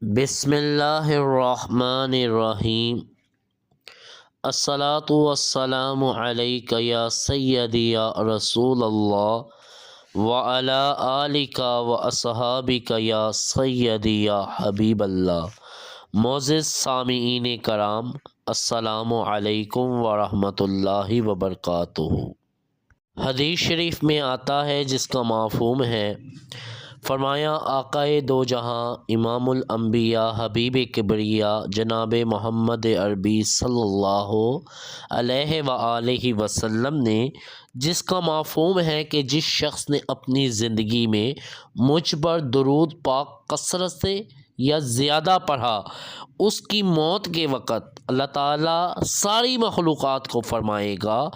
بسم اللہ الرحمن الرحیم۔ الصلاۃ والسلام علیک یا سیدی یا رسول اللہ وعلی آلک و اصحابک یا سیدی یا حبیب اللہ۔ معزز سامعین کرام، السلام علیکم ورحمۃ اللہ وبرکاتہ۔ حدیث شریف میں آتا ہے جس کا مفہوم ہے، فرمایا آقائے دو جہاں امام الانبیاء حبیب کبریا جناب محمد عربی صلی اللہ علیہ وآلہ وسلم نے، جس کا مفہوم ہے کہ جس شخص نے اپنی زندگی میں مجھ پر درود پاک کثرت سے یا زیادہ پڑھا، اس کی موت کے وقت اللہ تعالیٰ ساری مخلوقات کو فرمائے گا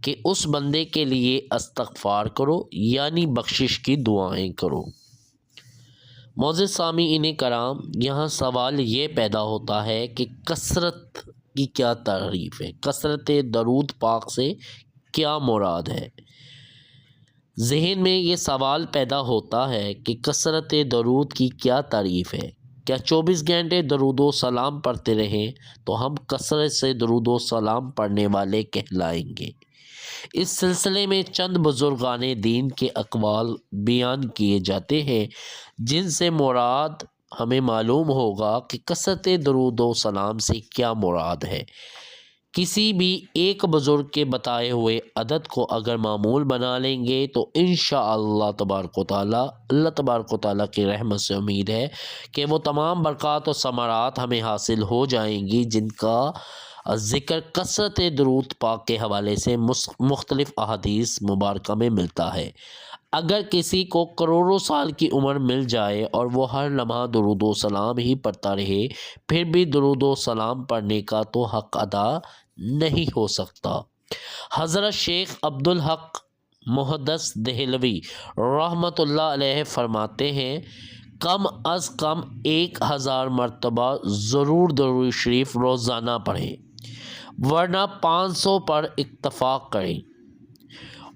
کہ اس بندے کے لیے استغفار کرو، یعنی بخشش کی دعائیں کرو۔ معزز سامعین کرام، یہاں سوال یہ پیدا ہوتا ہے کہ کثرت کی کیا تعریف ہے، کثرت درود پاک سے کیا مراد ہے۔ ذہن میں یہ سوال پیدا ہوتا ہے کہ کثرت درود کی کیا تعریف ہے۔ کیا 24 گھنٹے درود و سلام پڑھتے رہیں تو ہم کثرت سے درود و سلام پڑھنے والے کہلائیں گے؟ اس سلسلے میں چند بزرگان دین کے اقوال بیان کیے جاتے ہیں، جن سے مراد ہمیں معلوم ہوگا کہ کثرت درود و سلام سے کیا مراد ہے۔ کسی بھی ایک بزرگ کے بتائے ہوئے عدد کو اگر معمول بنا لیں گے تو انشاءاللہ تبارک و تعالیٰ، اللہ تبارک و تعالیٰ کی رحمت سے امید ہے کہ وہ تمام برکات و ثمرات ہمیں حاصل ہو جائیں گی، جن کا ذکر کثرت درود پاک کے حوالے سے مختلف احادیث مبارکہ میں ملتا ہے۔ اگر کسی کو کروڑوں سال کی عمر مل جائے اور وہ ہر لمحہ درود و سلام ہی پڑھتا رہے، پھر بھی درود و سلام پڑھنے کا تو حق ادا نہیں ہو سکتا۔ حضرت شیخ عبدالحق محدث دہلوی رحمۃ اللہ علیہ فرماتے ہیں، کم از کم 1000 مرتبہ ضرور درود شریف روزانہ پڑھیں، ورنہ 500 پر اتفاق کریں،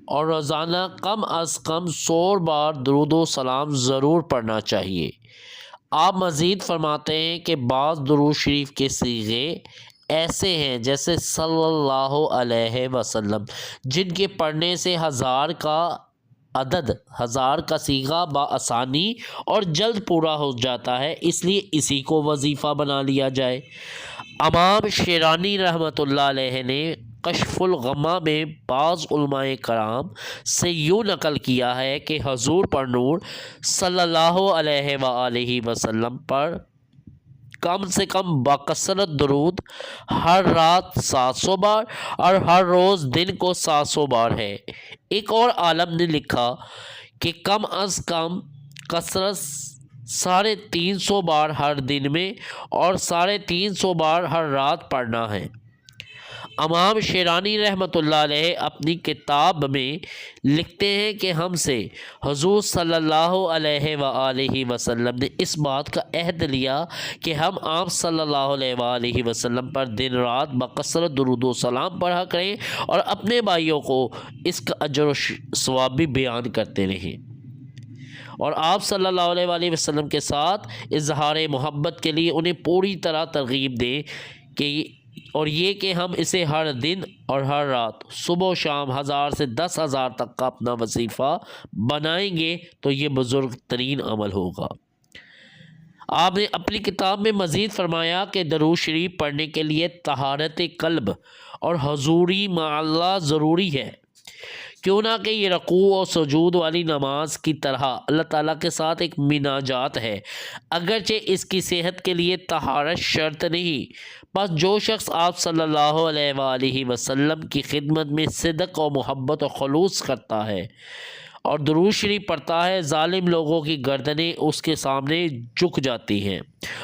اور روزانہ کم از کم 100 بار درود و سلام ضرور پڑھنا چاہیے۔ آپ مزید فرماتے ہیں کہ بعض درود شریف کے صیغے ایسے ہیں جیسے صلی اللہ علیہ وسلم، جن کے پڑھنے سے 1000 کا صیغہ بآسانی اور جلد پورا ہو جاتا ہے، اس لیے اسی کو وظیفہ بنا لیا جائے۔ امام شیرانی رحمۃ اللہ علیہ نے کشف الغمہ میں بعض علماء کرام سے یوں نقل کیا ہے کہ حضور پر نور صلی اللہ علیہ وآلہ وسلم پر کم سے کم بکثرت درود ہر رات 700 بار اور ہر روز دن کو 700 بار ہے۔ ایک اور عالم نے لکھا کہ کم از کم کثرت 350 بار ہر دن میں اور 350 بار ہر رات پڑھنا ہے۔ امام شیرانی رحمۃ اللہ علیہ اپنی کتاب میں لکھتے ہیں کہ ہم سے حضور صلی اللہ علیہ وآلہ وسلم نے اس بات کا عہد لیا کہ ہم آپ صلی اللہ علیہ وآلہ وسلم پر دن رات بکثرت درود و سلام پڑھا کریں اور اپنے بھائیوں کو اس کا اجر و ثواب بھی بیان کرتے رہیں، اور آپ صلی اللہ علیہ وآلہ وسلم کے ساتھ اظہار محبت کے لیے انہیں پوری طرح ترغیب دیں اور یہ کہ ہم اسے ہر دن اور ہر رات صبح و شام 1000 سے 10,000 تک کا اپنا وظیفہ بنائیں گے تو یہ بزرگ ترین عمل ہوگا۔ آپ نے اپنی کتاب میں مزید فرمایا کہ درود شریف پڑھنے کے لیے طہارت قلب اور حضوری مع اللہ ضروری ہے، کیوں نہ کہ یہ رکوع اور سجود والی نماز کی طرح اللہ تعالیٰ کے ساتھ ایک مناجات ہے، اگرچہ اس کی صحت کے لیے طہارت شرط نہیں۔ بس جو شخص آپ صلی اللہ علیہ وآلہ وسلم کی خدمت میں صدق و محبت و خلوص کرتا ہے اور درود شریف پڑھتا ہے، ظالم لوگوں کی گردنیں اس کے سامنے جھک جاتی ہیں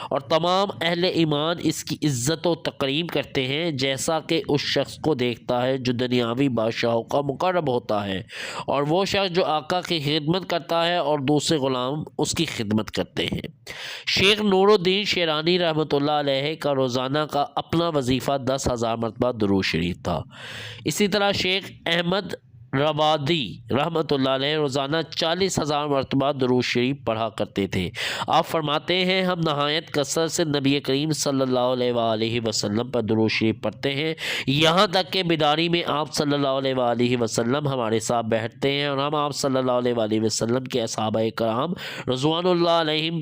اور تمام اہل ایمان اس کی عزت و تکریم کرتے ہیں، جیسا کہ اس شخص کو دیکھتا ہے جو دنیاوی بادشاہوں کا مقرب ہوتا ہے، اور وہ شخص جو آقا کی خدمت کرتا ہے اور دوسرے غلام اس کی خدمت کرتے ہیں۔ شیخ نور الدین شیرانی رحمۃ اللہ علیہ کا روزانہ کا اپنا وظیفہ 10,000 مرتبہ درود شریف تھا۔ اسی طرح شیخ احمد ربادی رحمۃ اللہ علیہ روزانہ 40,000 مرتبہ درود شریف پڑھا کرتے تھے۔ آپ فرماتے ہیں ہم نہایت کثرت سے نبی کریم صلی اللہ علیہ وآلہ وسلم پر درود شریف پڑھتے ہیں، یہاں تک کہ بیداری میں آپ صلی اللہ علیہ وآلہ وسلم ہمارے ساتھ بیٹھتے ہیں اور ہم آپ صلی اللہ علیہ وآلہ وسلم کے اصحابہ کرام رضوان اللہ علیہم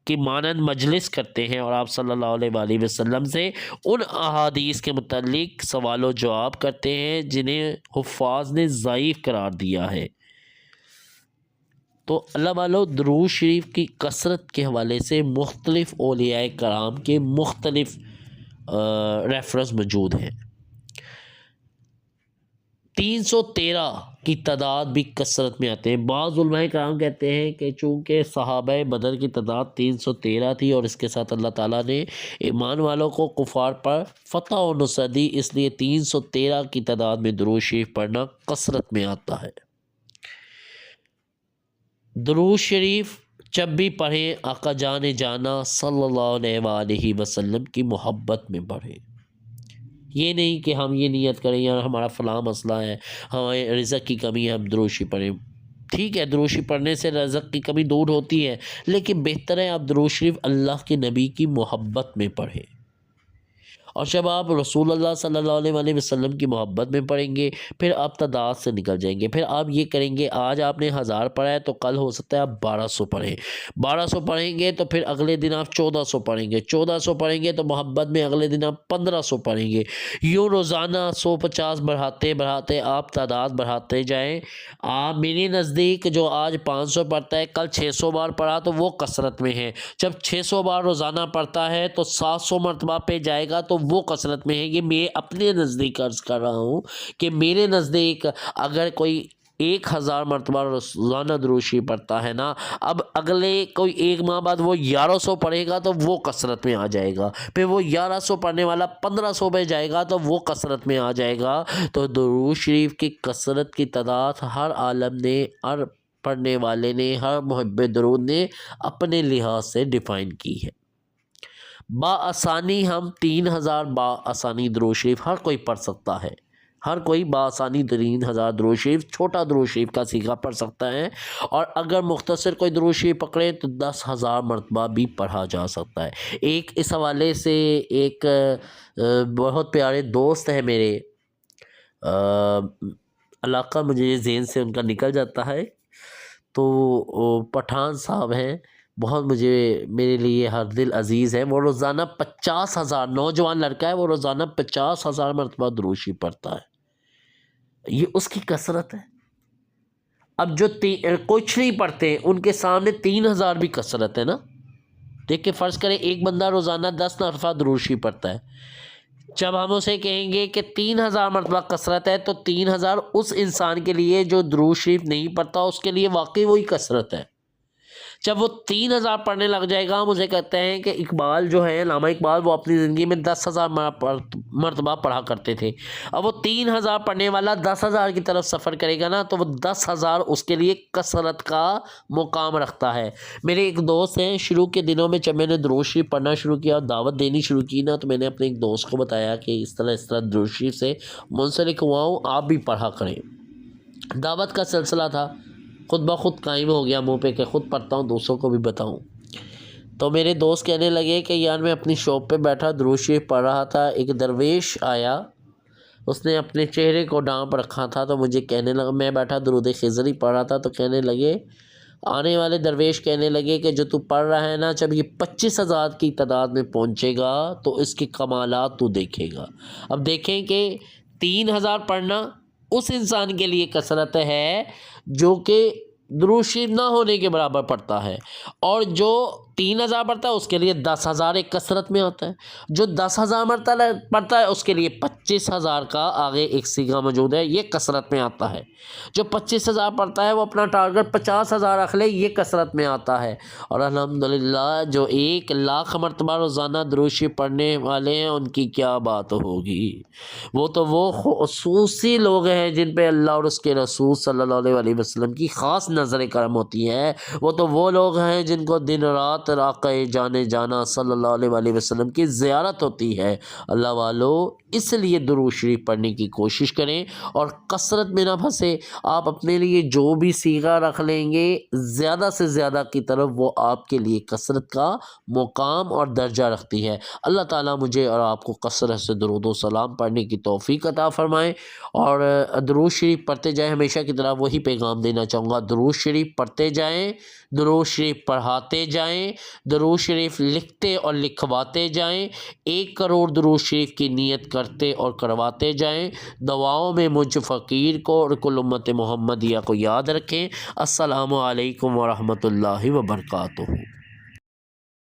کی مانند مجلس کرتے ہیں اور آپ صلی اللہ علیہ وآلہ وسلم سے ان احادیث کے متعلق سوال و جواب کرتے ہیں جنہیں حفاظ نے ضعیف قرار دیا ہے۔ تو اللہ والو، درود شریف کی کثرت کے حوالے سے مختلف اولیاء کرام کے مختلف ریفرنس موجود ہیں۔ 313 کی تعداد بھی کثرت میں آتے ہیں۔ بعض علماء کرام کہتے ہیں کہ چونکہ صحابہ بدر کی تعداد 313 تھی اور اس کے ساتھ اللہ تعالیٰ نے ایمان والوں کو کفار پر فتح و نصرت دی، اس لیے 313 کی تعداد میں درود شریف پڑھنا کثرت میں آتا ہے۔ درود شریف جب بھی پڑھیں آقا جان جانا صلی اللہ علیہ وآلہ وسلم کی محبت میں پڑھیں۔ یہ نہیں کہ ہم یہ نیت کریں یار ہمارا فلاں مسئلہ ہے، ہمیں رزق کی کمی ہے، ہم درود شریف پڑھیں۔ ٹھیک ہے، درود شریف پڑھنے سے رزق کی کمی دور ہوتی ہے، لیکن بہتر ہے آپ درود شریف اللہ کے نبی کی محبت میں پڑھیں۔ اور جب آپ رسول اللہ صلی اللہ علیہ وآلہ وسلم کی محبت میں پڑھیں گے پھر آپ تعداد سے نکل جائیں گے۔ پھر آپ یہ کریں گے، آج آپ نے 1000 پڑھا ہے تو کل ہو سکتا ہے آپ 1200 پڑھیں، 1200 پڑھیں گے تو پھر اگلے دن آپ 1400 پڑھیں گے، 1400 پڑھیں گے تو محبت میں اگلے دن آپ 1500 پڑھیں گے۔ یوں روزانہ 150 بڑھاتے بڑھاتے آپ تعداد بڑھاتے جائیں۔ آپ میرے نزدیک جو آج 500 پڑھتا ہے کل 600 بار پڑھا تو وہ کثرت میں ہے، جب 600 بار روزانہ پڑھتا ہے تو 700 مرتبہ پہ جائے گا تو وہ کثرت میں ہے۔ یہ میں اپنے نزدیک عرض کر رہا ہوں کہ میرے نزدیک اگر کوئی 1000 مرتبہ روزانہ درود شریف پڑھتا ہے نا، اب اگلے کوئی 1 ماہ بعد وہ 1100 پڑھے گا تو وہ کثرت میں آ جائے گا، پھر وہ 1100 پڑھنے والا 1500 پہ جائے گا تو وہ کثرت میں آ جائے گا۔ تو درود شریف کی کثرت کی تعداد ہر عالم نے، ہر پڑھنے والے نے، ہر محب درود نے اپنے لحاظ سے ڈیفائن کی ہے۔ بآسانی ہم 3000 بآسانی درود شریف ہر کوئی پڑھ سکتا ہے، ہر کوئی بآسانی 3000 درود شریف چھوٹا درود شریف کا صیغہ پڑھ سکتا ہے، اور اگر مختصر کوئی درود شریف پکڑیں تو 10,000 مرتبہ بھی پڑھا جا سکتا ہے۔ ایک اس حوالے سے ایک بہت پیارے دوست ہیں میرے، علاقہ مجھے ذہن سے ان کا نکل جاتا ہے، تو پٹھان صاحب ہیں، بہت میرے لیے ہر دل عزیز ہے۔ وہ روزانہ 50,000، نوجوان لڑکا ہے، وہ روزانہ 50,000 مرتبہ درود شریف پڑھتا ہے۔ یہ اس کی کثرت ہے۔ اب جو کچھ نہیں پڑھتے ان کے سامنے 3000 بھی کثرت ہے نا۔ دیکھ کے فرض کریں ایک بندہ روزانہ 10 مرتبہ درود شریف پڑھتا ہے، جب ہم اسے کہیں گے کہ 3000 مرتبہ کثرت ہے تو 3000 اس انسان کے لیے جو درود شریف نہیں پڑھتا اس کے لیے واقعی وہی کثرت ہے۔ جب وہ 3000 پڑھنے لگ جائے گا، مجھے کہتے ہیں کہ اقبال جو ہے، علامہ اقبال، وہ اپنی زندگی میں 10,000 مرتبہ پڑھا کرتے تھے۔ اب وہ 3000 پڑھنے والا 10,000 کی طرف سفر کرے گا نا تو وہ 10,000 اس کے لیے کثرت کا مقام رکھتا ہے۔ میرے ایک دوست ہیں، شروع کے دنوں میں جب میں نے درود شریف پڑھنا شروع کیا، دعوت دینی شروع کی نا، تو میں نے اپنے ایک دوست کو بتایا کہ اس طرح درود شریف سے منسلک ہوا ہوں، آپ بھی پڑھا کریں۔ دعوت کا سلسلہ تھا، خود بخود قائم ہو گیا منہ پہ کہ خود پڑھتا ہوں، دوستوں کو بھی بتاؤں۔ تو میرے دوست کہنے لگے کہ یار میں اپنی شاپ پہ بیٹھا درود شریف پڑھ رہا تھا، ایک درویش آیا، اس نے اپنے چہرے کو ڈانپ رکھا تھا، تو مجھے کہنے لگا، میں بیٹھا درود خضری پڑھ رہا تھا، تو کہنے لگے، آنے والے درویش کہنے لگے کہ جو تو پڑھ رہا ہے نا، جب یہ 25,000 کی تعداد میں پہنچے گا تو اس کے کمالات تو دیکھے گا۔ اب دیکھیں کہ 3000 پڑھنا اس انسان کے لیے کثرت ہے جو کہ درود شریف نہ ہونے کے برابر پڑھتا ہے، اور جو 3000 پڑھتا ہے اس کے لیے 10,000 ایک کثرت میں ہوتا ہے، جو 10,000 مرتبہ پڑھتا ہے اس کے لیے 25,000 کا آگے ایک صیغہ موجود ہے، یہ کثرت میں آتا ہے۔ جو 25,000 پڑھتا ہے وہ اپنا ٹارگٹ 50,000 رکھ لے، یہ کثرت میں آتا ہے۔ اور الحمدللہ جو 1,00,000 مرتبہ روزانہ درود شریف پڑھنے والے ہیں ان کی کیا بات ہوگی۔ وہ تو وہ خصوصی لوگ ہیں جن پہ اللہ اور اس کے رسول صلی اللہ علیہ وسلم کی خاص نظر کرم ہوتی ہے۔ وہ تو وہ لوگ ہیں جن کو دن رات خاطر آقا جانے جانا صلی اللہ علیہ وآلہ وسلم کی زیارت ہوتی ہے۔ اللہ والو اس لیے درود شریف پڑھنے کی کوشش کریں اور کثرت میں نہ پھنسے۔ آپ اپنے لیے جو بھی صیغہ رکھ لیں گے زیادہ سے زیادہ کی طرف وہ آپ کے لیے کثرت کا مقام اور درجہ رکھتی ہے۔ اللہ تعالیٰ مجھے اور آپ کو کثرت سے درود و سلام پڑھنے کی توفیق عطا فرمائے، اور درود شریف پڑھتے جائیں۔ ہمیشہ کی طرح وہی پیغام دینا چاہوں گا، درود شریف پڑھتے جائیں، درود شریف پڑھاتے جائیں، درود شریف لکھتے اور لکھواتے جائیں، 1 کروڑ درود شریف کی نیت کرتے اور کرواتے جائیں۔ دعاؤں میں مجھ فقیر کو اور کل امت محمدیہ کو یاد رکھیں۔ السلام علیکم ورحمۃ اللہ وبرکاتہ۔